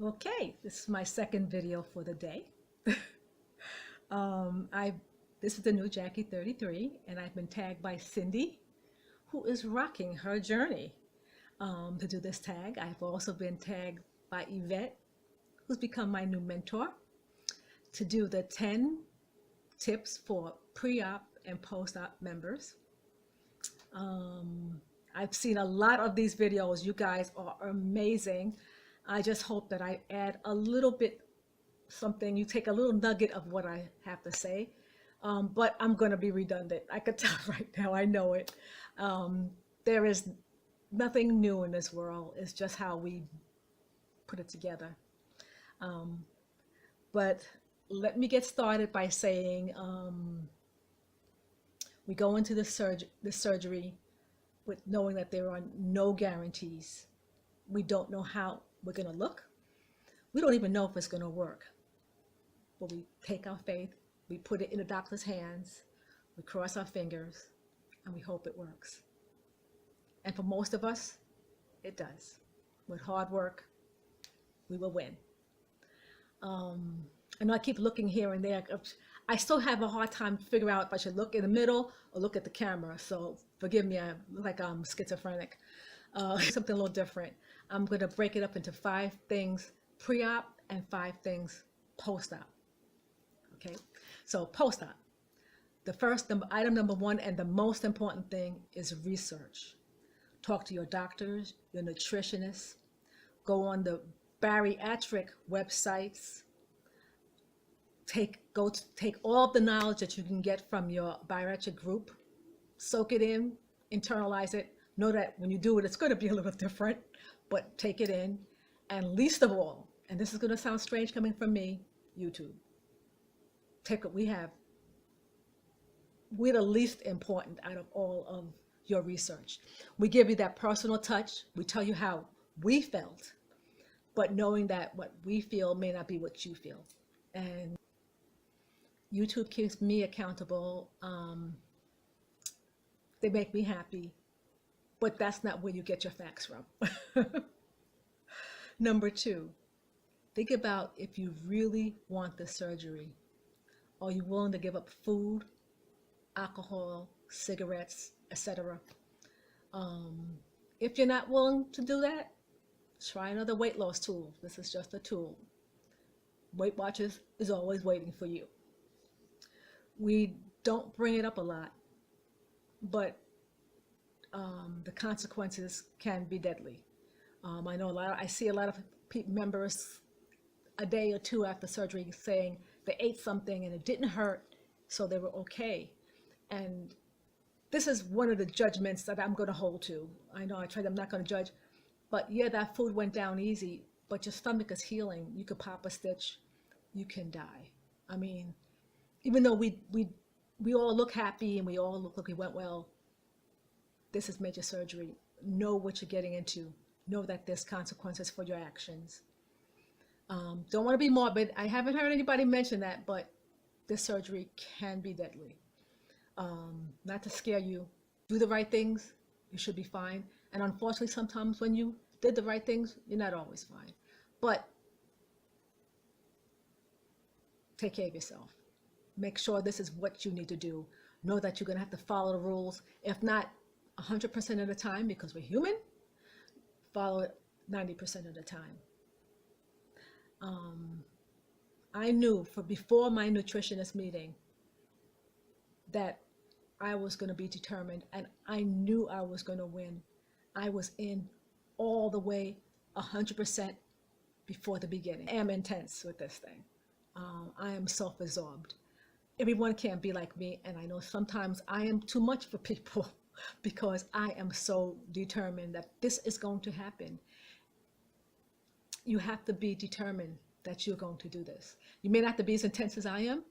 Okay, this is my second video for the day. I This is the new Jackie 33, and I've been tagged by Cindy, who is rocking her journey to do this tag. I've also been tagged by Yvette, who's become my new mentor, to do the 10 tips for pre-op and post-op members. I've seen a lot of these videos. You guys are amazing. I just hope that I add a little bit something, you take a little nugget of what I have to say. But I'm going to be redundant. I could tell right now, I know it. There is nothing new in this world. It's just how we put it together. But let me get started by saying we go into the surgery with knowing that there are no guarantees. We don't know how we're going to look. We don't even know if it's going to work. But we take our faith, we put it in the doctor's hands, we cross our fingers, and we hope it works. And for most of us, it does. With hard work, we will win. I know I keep looking here and there. I still have a hard time to figure out if I should look in the middle or look at the camera. So forgive me, I look like I'm schizophrenic. Something a little different. I'm going to break it up into 5 things pre-op and 5 things post-op. Okay, so post-op. Item number 1 and the most important thing is research. Talk to your doctors, your nutritionists, go on the bariatric websites, take all of the knowledge that you can get from your bariatric group, soak it in, internalize it, know that when you do it, it's going to be a little different, but take it in. And least of all, and this is going to sound strange coming from me, YouTube. Take what we have. We're the least important out of all of your research. We give you that personal touch. We tell you how we felt, but knowing that what we feel may not be what you feel. And YouTube keeps me accountable. They make me happy, but that's not where you get your facts from. Number 2, think about if you really want the surgery. Are you willing to give up food, alcohol, cigarettes, etc.? If you're not willing to do that, try another weight loss tool. This is just a tool. Weight Watchers is always waiting for you. We don't bring it up a lot, but the consequences can be deadly. I see a lot of members a day or 2 after surgery saying they ate something and it didn't hurt, so they were okay. And this is one of the judgments that I'm going to hold to. I know I'm not going to judge, but yeah, that food went down easy, but your stomach is healing. You could pop a stitch, you can die. I mean, even though we all look happy and we all look like we went well, this is major surgery. Know what you're getting into. Know that there's consequences for your actions. Don't want to be morbid. I haven't heard anybody mention that, but this surgery can be deadly. Not to scare you. Do the right things, you should be fine. And unfortunately, sometimes when you did the right things, you're not always fine. But take care of yourself. Make sure this is what you need to do. Know that you're going to have to follow the rules. If not 100% of the time, because we're human, follow it 90% of the time. I knew before my nutritionist meeting that I was going to be determined, and I knew I was going to win. I was in all the way 100% before the beginning. I am intense with this thing. I am self-absorbed. Everyone can't be like me, and I know sometimes I am too much for people because I am so determined that this is going to happen. You have to be determined that you're going to do this. You may not have to be as intense as I am,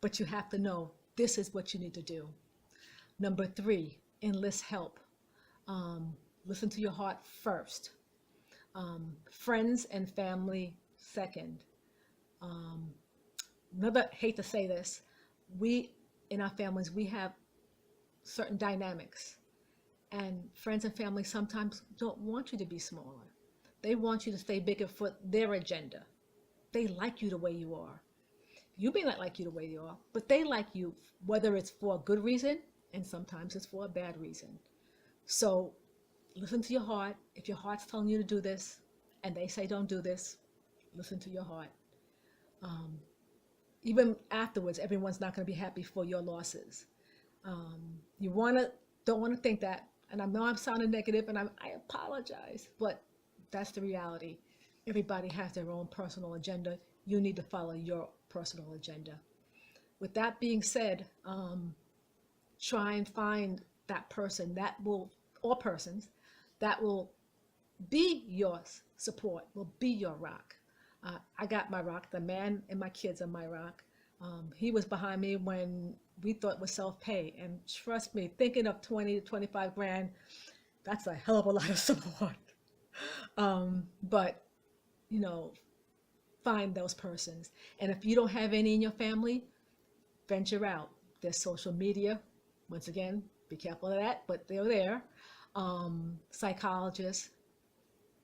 but you have to know this is what you need to do. Number 3, enlist help. Listen to your heart first. Friends and family second. Hate to say this, in our families, we have certain dynamics, and friends and family sometimes don't want you to be smaller. They want you to stay bigger for their agenda. They like you the way you are. You may not like you the way you are, but they like you, whether it's for a good reason and sometimes it's for a bad reason. So listen to your heart. If your heart's telling you to do this and they say don't do this, listen to your heart. Um, Even afterwards, everyone's not going to be happy for your losses. You don't want to think that. And I know I'm sounding negative, and I apologize, but that's the reality. Everybody has their own personal agenda. You need to follow your personal agenda. With that being said, try and find that person that will, or persons that will be your support, will be your rock. I got my rock. The man and my kids are my rock. He was behind me when we thought it was self-pay. And trust me, thinking of 20 to 25 grand, that's a hell of a lot of support. But, you know, find those persons. And if you don't have any in your family, venture out. There's social media. Once again, be careful of that, but they're there. Psychologists,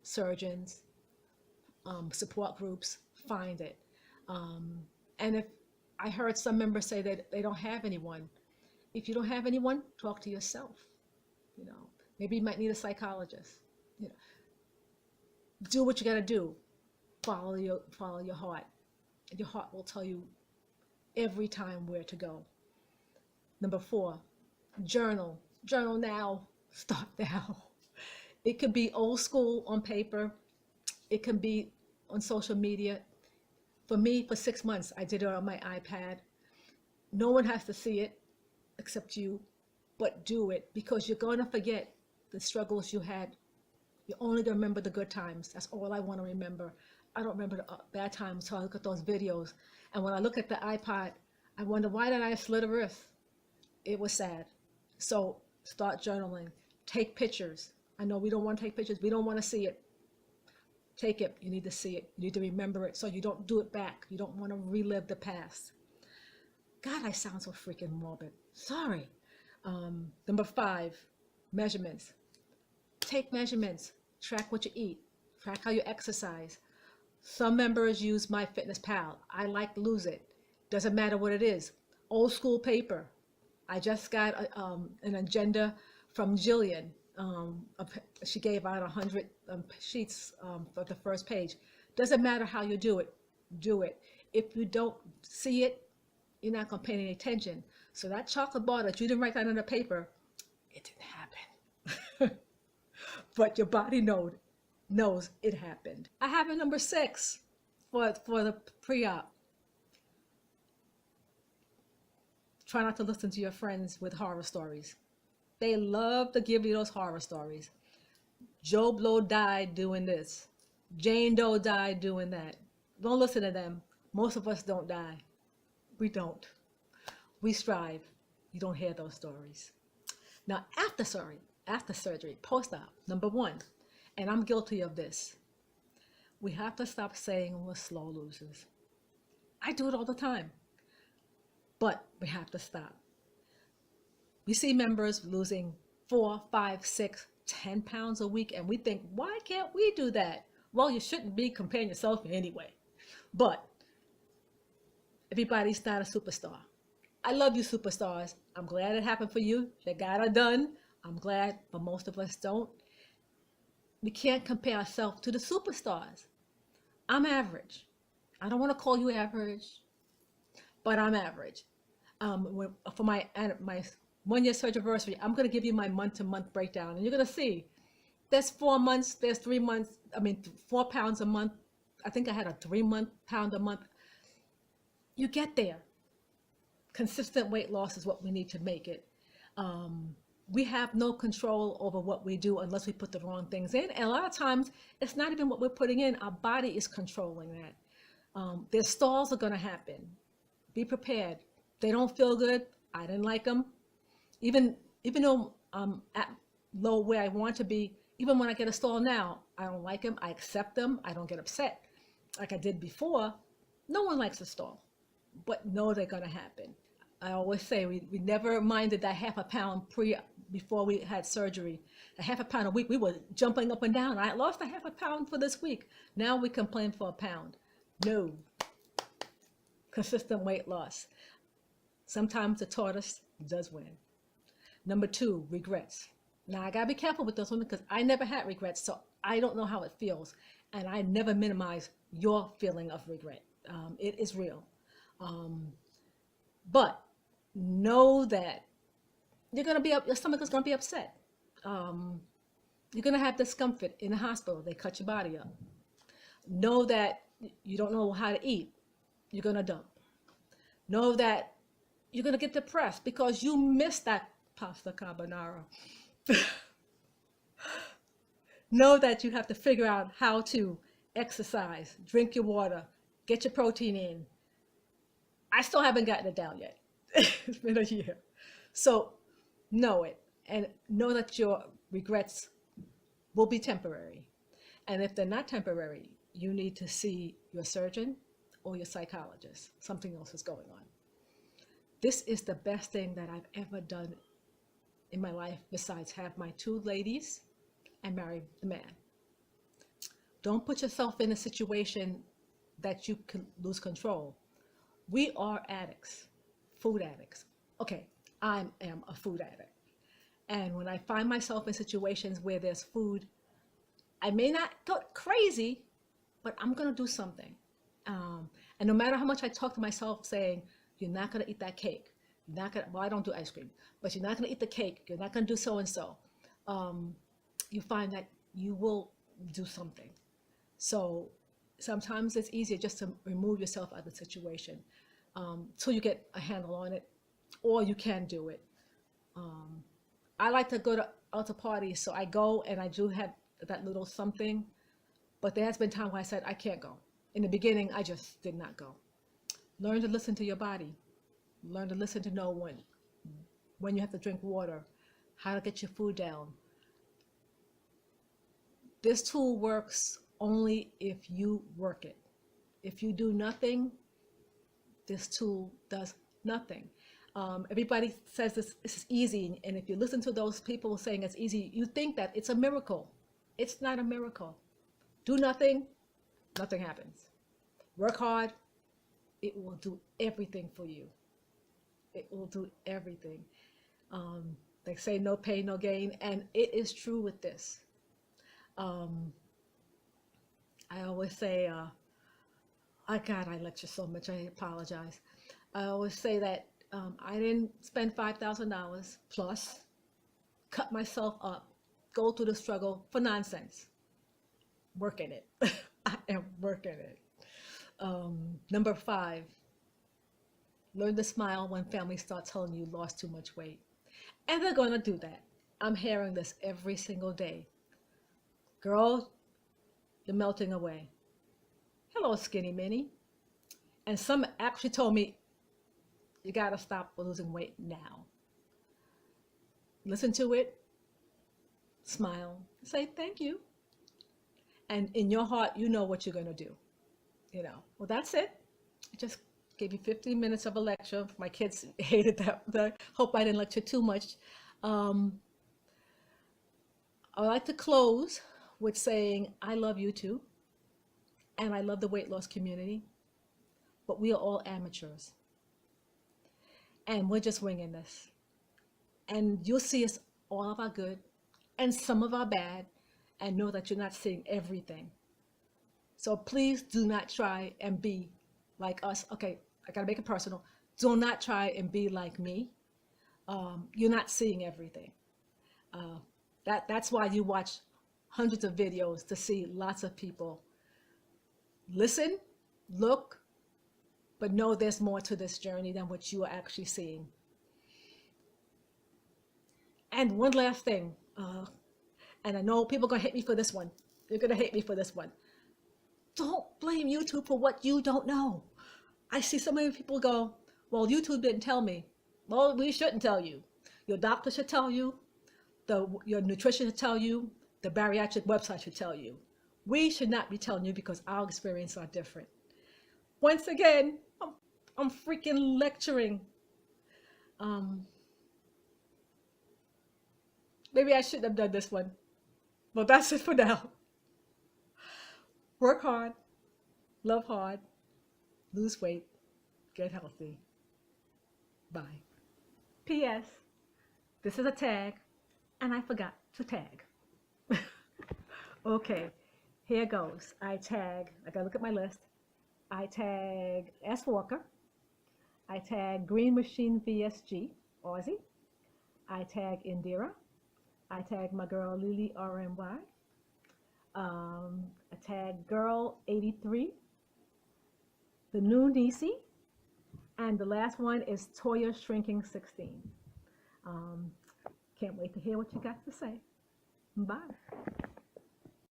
surgeons, support groups, find it. And if I heard some members say that they don't have anyone, if you don't have anyone, talk to yourself. You know, maybe you might need a psychologist. You know, do what you got to do. Follow your heart. Your heart will tell you every time where to go. Number 4, journal. Journal now. Start now. It could be old school on paper. It can be on social media. For me, for 6 months, I did it on my iPad. No one has to see it except you, but do it because you're going to forget the struggles you had. You're only going to remember the good times. That's all I want to remember. I don't remember the bad times, so I look at those videos. And when I look at the iPod, I wonder, why did I slit a wrist? It was sad. So start journaling. Take pictures. I know we don't want to take pictures. We don't want to see it. Take it. You need to see it. You need to remember it so you don't do it back. You don't want to relive the past. God, I sound so freaking morbid. Sorry. Number 5, measurements. Take measurements. Track what you eat. Track how you exercise. Some members use MyFitnessPal. I like to lose it. Doesn't matter what it is. Old school paper. I just got an agenda from Jillian. She gave out 100 sheets for the first page. Doesn't matter how you do it. Do it. If you don't see it, you're not going to pay any attention. So that chocolate bar that you didn't write down on the paper, it didn't happen. But your body knows it happened. I have a number 6 for the pre-op. Try not to listen to your friends with horror stories. They love to give you those horror stories. Joe Blow died doing this. Jane Doe died doing that. Don't listen to them. Most of us don't die. We don't. We strive. You don't hear those stories. Now, after surgery, post-op, number 1, and I'm guilty of this. We have to stop saying we're slow losers. I do it all the time. But we have to stop. We see members losing 4, 5, 6, 10 pounds a week, and we think, why can't we do that? Well, you shouldn't be comparing yourself anyway. But everybody's not a superstar. I love you, superstars. I'm glad it happened for you. You got it done. I'm glad, but most of us don't. We can't compare ourselves to the superstars. I'm average. I don't want to call you average, but I'm average. For my 1-year surgery anniversary, I'm going to give you my month-to-month breakdown, and you're going to see there's 4 months, there's 3 months, 4 pounds a month. I think I had a 3-month pound a month. You get there. Consistent weight loss is what we need to make it. We have no control over what we do unless we put the wrong things in. And a lot of times, it's not even what we're putting in. Our body is controlling that. Their stalls are going to happen. Be prepared. They don't feel good. I didn't like them. Even though I'm at low where I want to be, even when I get a stall now, I don't like them. I accept them. I don't get upset like I did before. No one likes a stall, but know they're going to happen. I always say we never minded that half a pound before we had surgery, a half a pound a week, we were jumping up and down. I lost a half a pound for this week. Now we complain for a pound. No, consistent weight loss. Sometimes the tortoise does win. Number two, regrets. Now I gotta be careful with this one because I never had regrets, so I don't know how it feels, and I never minimize your feeling of regret. It is real, but know that you're gonna be up. Your stomach is gonna be upset. Um, you're gonna have discomfort in the hospital. They cut your body up. Know that you don't know how to eat. You're gonna dump. Know that you're gonna get depressed because you missed that pasta carbonara. Know that you have to figure out how to exercise, drink your water, get your protein in. I still haven't gotten it down yet. It's been a year. So know it and know that your regrets will be temporary. And if they're not temporary, you need to see your surgeon or your psychologist. Something else is going on. This is the best thing that I've ever done in my life besides have my two ladies and marry the man. Don't put yourself in a situation that you can lose control. We are addicts, food addicts. Okay, I am a food addict. And when I find myself in situations where there's food, I may not go crazy, but I'm gonna do something. And no matter how much I talk to myself saying, you're not gonna eat that cake. You're not gonna, well, I don't do ice cream, but you're not gonna eat the cake. You're not gonna do so-and-so. You find that you will do something. So sometimes it's easier just to remove yourself out of the situation till you get a handle on it, or you can do it. I like to go to other parties, so I go and I do have that little something, but there has been time where I said, I can't go. In the beginning, I just did not go. Learn to listen to your body. Learn to listen to know when you have to drink water, how to get your food down. This tool works only if you work it. If you do nothing, this tool does nothing. Everybody says this is easy, and if you listen to those people saying it's easy, you think that it's a miracle. It's not a miracle. Do nothing, nothing happens. Work hard, it will do everything for you. It will do everything. They say no pain, no gain, and it is true with this. I always say, God, I lecture so much, I apologize. I always say that I didn't spend $5,000 plus, cut myself up, go through the struggle for nonsense. Working it. I am working it. Number 5, learn to smile when family starts telling you lost too much weight. And they're going to do that. I'm hearing this every single day. Girl, you're melting away. Hello, skinny mini. And some actually told me, you got to stop losing weight now. Listen to it, smile, say thank you. And in your heart, you know what you're going to do. You know, well, that's it. I just gave you 15 minutes of a lecture. My kids hated that. I hope I didn't lecture too much. I would like to close with saying, I love you too. And I love the weight loss community. But we are all amateurs. And we're just winging this. And you'll see us all of our good and some of our bad, and know that you're not seeing everything. So please do not try and be like us. Okay, I gotta make it personal. Do not try and be like me. You're not seeing everything. That's why you watch hundreds of videos to see lots of people. Listen, look, but know there's more to this journey than what you are actually seeing. And one last thing, and I know people are gonna hate me for this one. You're gonna hate me for this one. Don't blame YouTube for what you don't know. I see so many people go, well, YouTube didn't tell me. Well, we shouldn't tell you. Your doctor should tell you. Your nutrition should tell you. The bariatric website should tell you. We should not be telling you because our experiences are different. Once again, I'm freaking lecturing. Maybe I shouldn't have done this one, but that's it for now. Work hard, love hard, lose weight, get healthy. Bye. P.S. This is a tag, and I forgot to tag. Okay, here goes. I gotta look at my list. I tag S. Walker. I tag Green Machine VSG, Aussie. I tag Indira. I tag my girl Lily RMY. I tag Girl 83, the new Nisi, and the last one is Toya Shrinking 16. Um, can't wait to hear what you got to say. Bye.